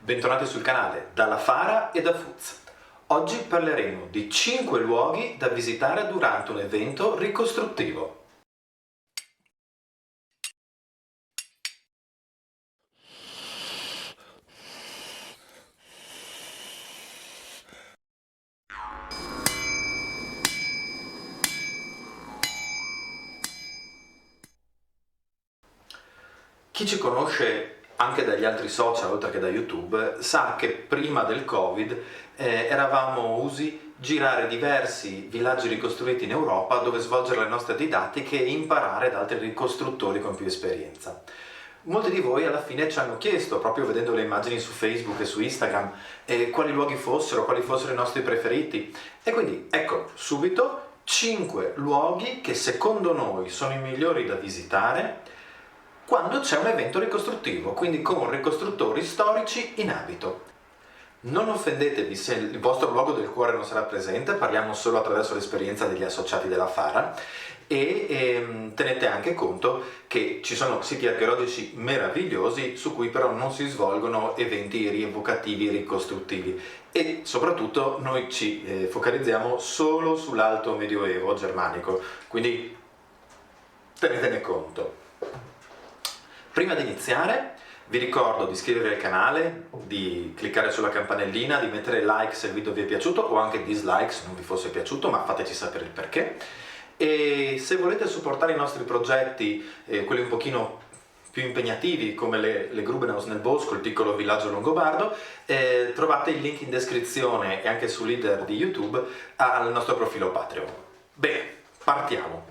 Bentornati sul canale dalla Fara e da Fuz. Oggi parleremo di 5 luoghi da visitare durante un evento ricostruttivo. Chi ci conosce anche dagli altri social, oltre che da YouTube, sa che prima del Covid eravamo usi girare diversi villaggi ricostruiti in Europa dove svolgere le nostre didattiche e imparare da altri ricostruttori con più esperienza. Molti di voi alla fine ci hanno chiesto, proprio vedendo le immagini su Facebook e su Instagram, quali luoghi fossero, quali fossero i nostri preferiti. E quindi ecco subito 5 luoghi che secondo noi sono i migliori da visitare quando c'è un evento ricostruttivo, quindi con ricostruttori storici in abito. Non offendetevi se il vostro luogo del cuore non sarà presente, parliamo solo attraverso l'esperienza degli associati della Fara e tenete anche conto che ci sono siti archeologici meravigliosi su cui però non si svolgono eventi rievocativi e ricostruttivi e soprattutto noi ci focalizziamo solo sull'alto medioevo germanico, quindi tenetene conto. Prima di iniziare vi ricordo di iscrivervi al canale, di cliccare sulla campanellina, di mettere like se il video vi è piaciuto o anche dislike se non vi fosse piaciuto, ma fateci sapere il perché. E se volete supportare i nostri progetti, quelli un pochino più impegnativi come le Grubenhaus nel bosco, il piccolo villaggio longobardo, trovate il link in descrizione e anche su leader di YouTube al nostro profilo Patreon. Bene, partiamo.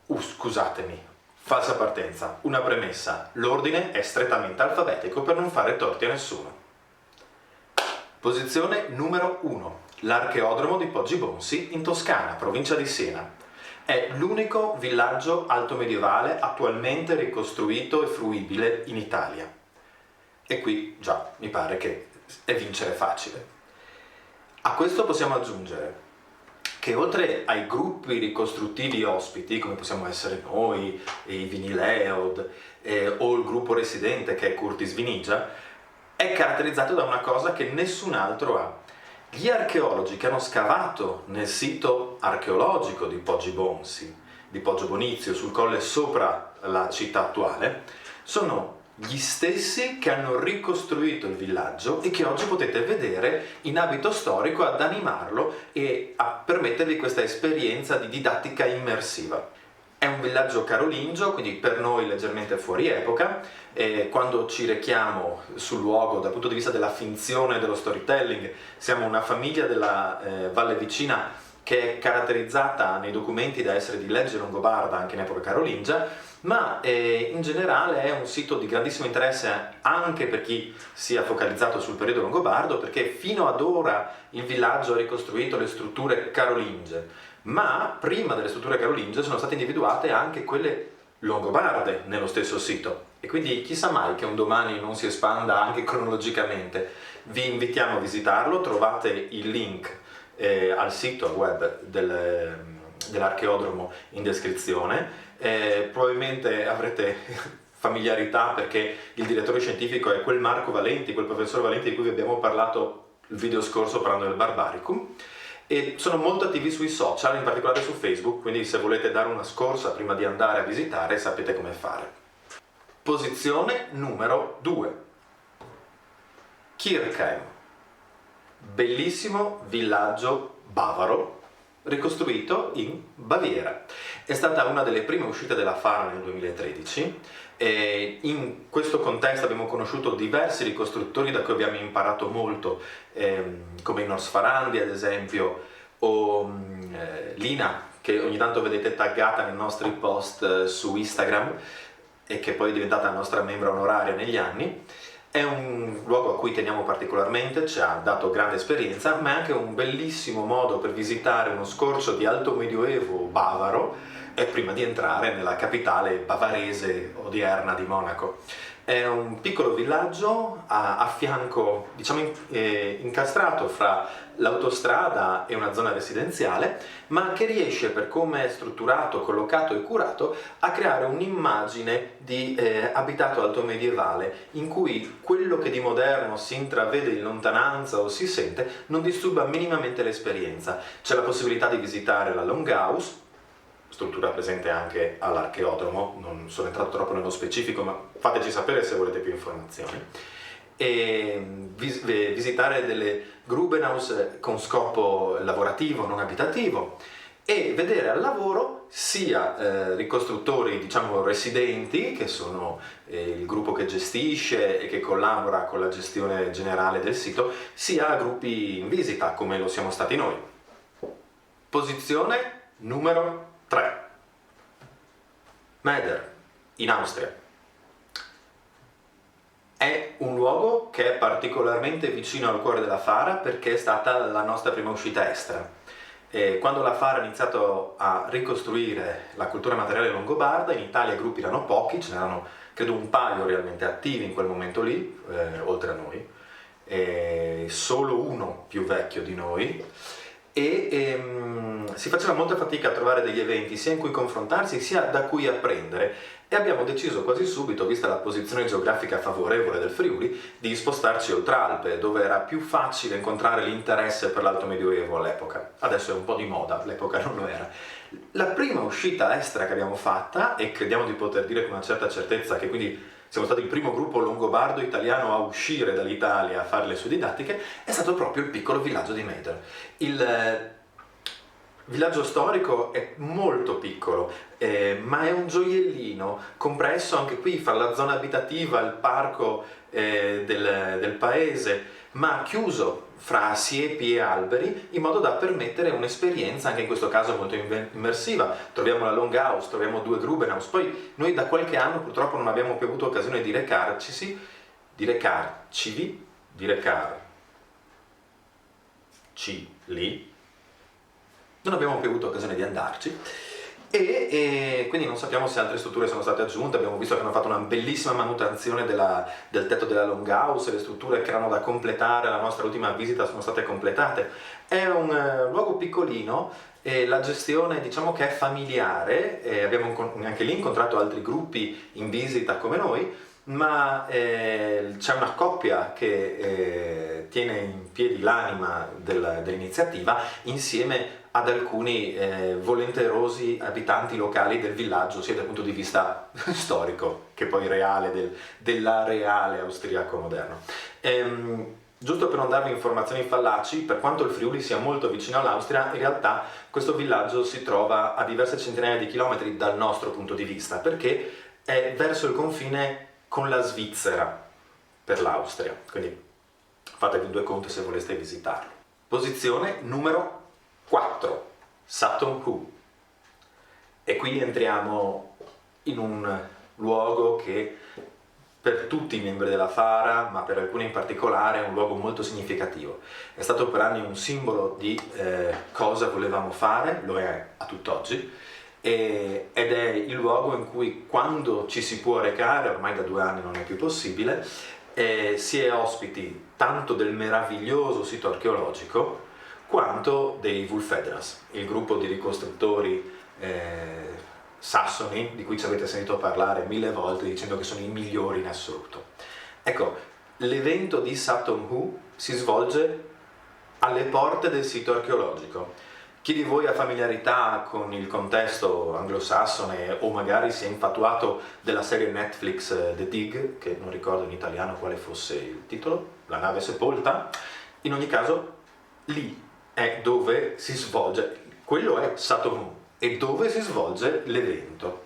Scusatemi. Falsa partenza, una premessa, l'ordine è strettamente alfabetico per non fare torti a nessuno. Posizione numero 1, l'archeodromo di Poggibonsi in Toscana, provincia di Siena. È l'unico villaggio alto medievale attualmente ricostruito e fruibile in Italia. E qui già mi pare che è vincere facile. A questo possiamo aggiungere che oltre ai gruppi ricostruttivi ospiti, come possiamo essere noi, i Vinileod o il gruppo residente che è Curtis Vinigia, è caratterizzato da una cosa che nessun altro ha. Gli archeologi che hanno scavato nel sito archeologico di Poggibonsi, di Poggio Bonizio, sul colle sopra la città attuale, sono gli stessi che hanno ricostruito il villaggio e che oggi potete vedere in abito storico ad animarlo e a permettervi questa esperienza di didattica immersiva. È un villaggio carolingio, quindi per noi leggermente fuori epoca, e quando ci rechiamo sul luogo dal punto di vista della finzione e dello storytelling siamo una famiglia della Valle Vicina che è caratterizzata nei documenti da essere di legge longobarda anche in epoca carolingia, ma in generale è un sito di grandissimo interesse anche per chi sia focalizzato sul periodo longobardo, perché fino ad ora il villaggio ha ricostruito le strutture carolingie, ma prima delle strutture carolingie sono state individuate anche quelle longobarde nello stesso sito e quindi chissà mai che un domani non si espanda anche cronologicamente. Vi invitiamo a visitarlo, trovate il link al sito web dell'archeodromo in descrizione. Probabilmente avrete familiarità perché il direttore scientifico è quel Marco Valenti, quel professor Valenti di cui vi abbiamo parlato il video scorso parlando del Barbaricum, e sono molto attivi sui social, in particolare su Facebook, quindi se volete dare una scorsa prima di andare a visitare sapete come fare. Posizione numero 2, Kirchheim, bellissimo villaggio bavaro ricostruito in Baviera. È stata una delle prime uscite della Fara nel 2013 e in questo contesto abbiamo conosciuto diversi ricostruttori da cui abbiamo imparato molto, come i Norsfarandi ad esempio, o Lina, che ogni tanto vedete taggata nei nostri post su Instagram e che poi è diventata nostra membra onoraria negli anni. È un luogo a cui teniamo particolarmente, ci ha dato grande esperienza, ma è anche un bellissimo modo per visitare uno scorcio di alto medioevo bavaro prima di entrare nella capitale bavarese odierna di Monaco. È un piccolo villaggio a fianco, diciamo incastrato fra l'autostrada e una zona residenziale, ma che riesce, per come è strutturato, collocato e curato, a creare un'immagine di abitato alto medievale in cui quello che di moderno si intravede in lontananza o si sente non disturba minimamente l'esperienza. C'è la possibilità di visitare la Longhouse, struttura presente anche all'Archeodromo, non sono entrato troppo nello specifico, ma fateci sapere se volete più informazioni, e visitare delle Grubenhaus con scopo lavorativo, non abitativo, e vedere al lavoro sia ricostruttori, diciamo, residenti, che sono il gruppo che gestisce e che collabora con la gestione generale del sito, sia gruppi in visita, come lo siamo stati noi. Posizione numero 3. Meder, in Austria. È un luogo che è particolarmente vicino al cuore della Fara perché è stata la nostra prima uscita estera. E quando la Fara ha iniziato a ricostruire la cultura materiale longobarda, in Italia i gruppi erano pochi, ce n'erano credo un paio realmente attivi in quel momento lì, oltre a noi, e solo uno più vecchio di noi. Si faceva molta fatica a trovare degli eventi sia in cui confrontarsi sia da cui apprendere, e abbiamo deciso quasi subito, vista la posizione geografica favorevole del Friuli, di spostarci oltre Alpe, dove era più facile incontrare l'interesse per l'Alto Medioevo all'epoca. Adesso è un po' di moda, all'epoca non lo era. La prima uscita estera che abbiamo fatta, e crediamo di poter dire con una certa certezza che quindi siamo stati il primo gruppo longobardo italiano a uscire dall'Italia a fare le sue didattiche, è stato proprio il piccolo villaggio di Meder. Il villaggio storico è molto piccolo, ma è un gioiellino, compresso anche qui fra la zona abitativa, il parco del paese, ma chiuso fra siepi e alberi, in modo da permettere un'esperienza, anche in questo caso molto immersiva. Troviamo la Longhouse, troviamo 2 Grubenhaus, poi noi da qualche anno purtroppo non abbiamo più avuto occasione di recarci lì, non abbiamo più avuto occasione di andarci, e quindi non sappiamo se altre strutture sono state aggiunte. Abbiamo visto che hanno fatto una bellissima manutenzione del tetto della Longhouse, le strutture che erano da completare alla nostra ultima visita sono state completate. È un luogo piccolino e la gestione, diciamo, che è familiare, abbiamo anche lì incontrato altri gruppi in visita come noi, ma c'è una coppia che tiene in piedi l'anima dell'iniziativa insieme ad alcuni volenterosi abitanti locali del villaggio, sia dal punto di vista storico che poi reale dell'areale austriaco moderno. Giusto per non darvi informazioni fallaci, per quanto il Friuli sia molto vicino all'Austria, in realtà questo villaggio si trova a diverse centinaia di chilometri dal nostro punto di vista, perché è verso il confine con la Svizzera per l'Austria, quindi fatevi 2 conti se voleste visitarlo. Posizione numero 4, Sutton Hoo. E qui entriamo in un luogo che per tutti i membri della Fara, ma per alcuni in particolare, è un luogo molto significativo. È stato per anni un simbolo di cosa volevamo fare, lo è a tutt'oggi, ed è il luogo in cui, quando ci si può recare, ormai da 2 anni non è più possibile, si è ospiti tanto del meraviglioso sito archeologico quanto dei Wulfedras, il gruppo di ricostruttori sassoni di cui ci avete sentito parlare 1000 volte dicendo che sono i migliori in assoluto. Ecco, l'evento di Sutton Hoo si svolge alle porte del sito archeologico. Chi di voi ha familiarità con il contesto anglosassone o magari si è infatuato della serie Netflix The Dig, che non ricordo in italiano quale fosse il titolo, La nave sepolta, in ogni caso lì è dove si svolge, quello è Sutton Hoo, e dove si svolge l'evento.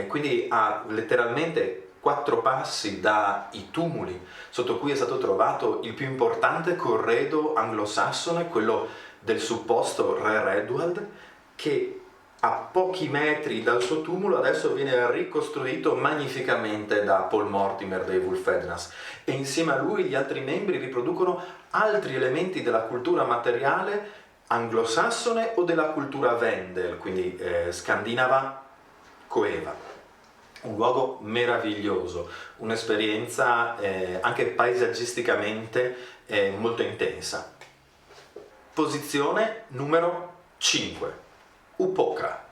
Quindi ha letteralmente 4 passi dai tumuli sotto cui è stato trovato il più importante corredo anglosassone, quello del supposto re Redwald, che a pochi metri dal suo tumulo adesso viene ricostruito magnificamente da Paul Mortimer dei Wulfedras, e insieme a lui gli altri membri riproducono altri elementi della cultura materiale anglosassone o della cultura Wendel, quindi scandinava coeva. un luogo meraviglioso, un'esperienza anche paesaggisticamente molto intensa. Posizione numero 5, Upokra.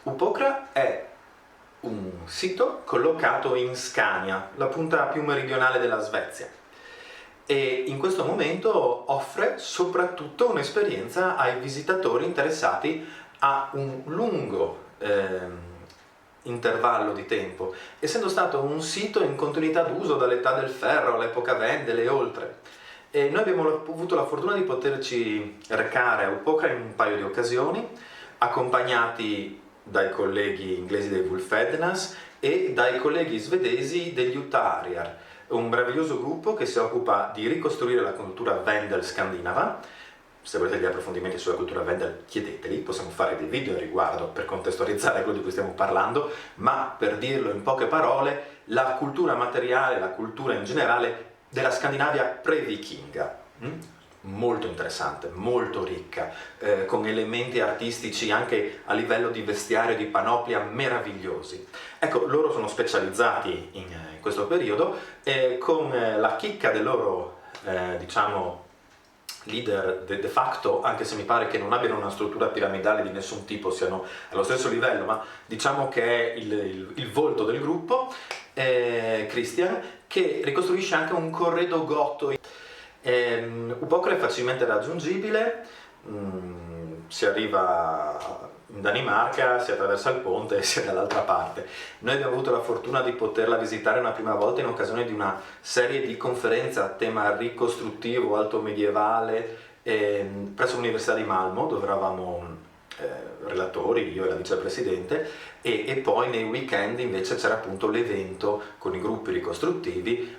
Upokra è un sito collocato in Scania, la punta più meridionale della Svezia, e in questo momento offre soprattutto un'esperienza ai visitatori interessati a un lungo intervallo di tempo, essendo stato un sito in continuità d'uso dall'età del ferro all'epoca Wendel e oltre. E noi abbiamo avuto la fortuna di poterci recare a Upokra in un paio di occasioni, accompagnati dai colleghi inglesi dei Wolfednas e dai colleghi svedesi degli Utariar, un meraviglioso gruppo che si occupa di ricostruire la cultura Wendel scandinava. Se volete degli approfondimenti sulla cultura Wendel chiedeteli, possiamo fare dei video a riguardo per contestualizzare quello di cui stiamo parlando, ma per dirlo in poche parole, la cultura materiale, la cultura in generale della Scandinavia pre-vichinga. Molto interessante, molto ricca, con elementi artistici anche a livello di vestiario e di panoplia meravigliosi. Ecco, loro sono specializzati in questo periodo e con la chicca del loro, diciamo, leader de facto, anche se mi pare che non abbiano una struttura piramidale di nessun tipo, siano allo stesso livello, ma diciamo che è il volto del gruppo, Christian, che ricostruisce anche un corredo gotto. Upokra è facilmente raggiungibile, si arriva in Danimarca, si attraversa il ponte e si è dall'altra parte. Noi abbiamo avuto la fortuna di poterla visitare una prima volta in occasione di una serie di conferenze a tema ricostruttivo alto medievale presso l'Università di Malmo, dove eravamo relatori, io e la vicepresidente, e poi nei weekend invece c'era appunto l'evento con i gruppi ricostruttivi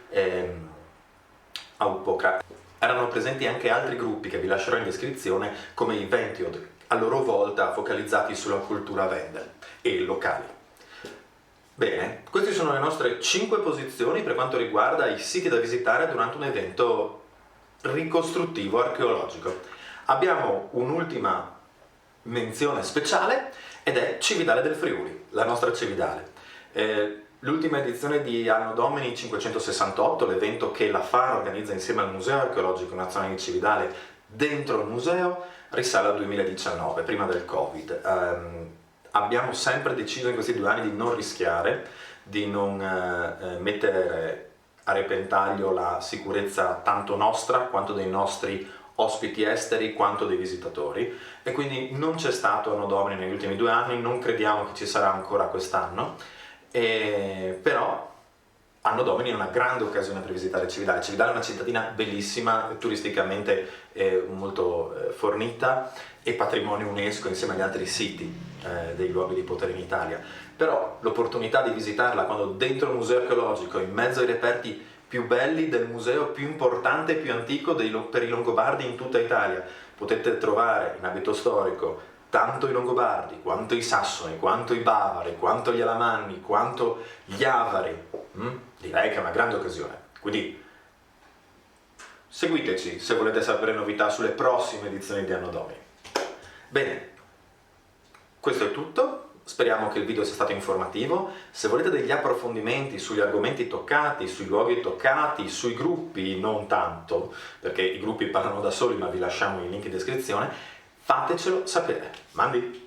a Upokra. Erano presenti anche altri gruppi che vi lascerò in descrizione, come i Ventiod, a loro volta focalizzati sulla cultura Wendel e locali. Bene, queste sono le nostre 5 posizioni per quanto riguarda i siti da visitare durante un evento ricostruttivo archeologico. Abbiamo un'ultima menzione speciale ed è Cividale del Friuli, la nostra Cividale. L'ultima edizione di Anno Domini 568, l'evento che la FAR organizza insieme al Museo Archeologico Nazionale di Cividale dentro il museo, risale al 2019, prima del Covid. Abbiamo sempre deciso in questi 2 anni di non rischiare, di non mettere a repentaglio la sicurezza tanto nostra quanto dei nostri ospiti esteri quanto dei visitatori, e quindi non c'è stato Anno Domini negli ultimi 2 anni, non crediamo che ci sarà ancora quest'anno. Però Anno Domini è una grande occasione per visitare Cividale. Cividale è una cittadina bellissima, turisticamente molto fornita, e patrimonio UNESCO insieme agli altri siti dei luoghi di potere in Italia. Però l'opportunità di visitarla quando dentro il museo archeologico, in mezzo ai reperti più belli del museo più importante e più antico per i Longobardi in tutta Italia, potete trovare in abito storico tanto i Longobardi, quanto i Sassoni, quanto i Bavari, quanto gli Alamanni, quanto gli Avari. Direi che è una grande occasione. Quindi seguiteci se volete sapere novità sulle prossime edizioni di Anno Domini. Bene, questo è tutto. Speriamo che il video sia stato informativo. Se volete degli approfondimenti sugli argomenti toccati, sui luoghi toccati, sui gruppi, non tanto, perché i gruppi parlano da soli, ma vi lasciamo i link in descrizione, fatecelo sapere. Mandi!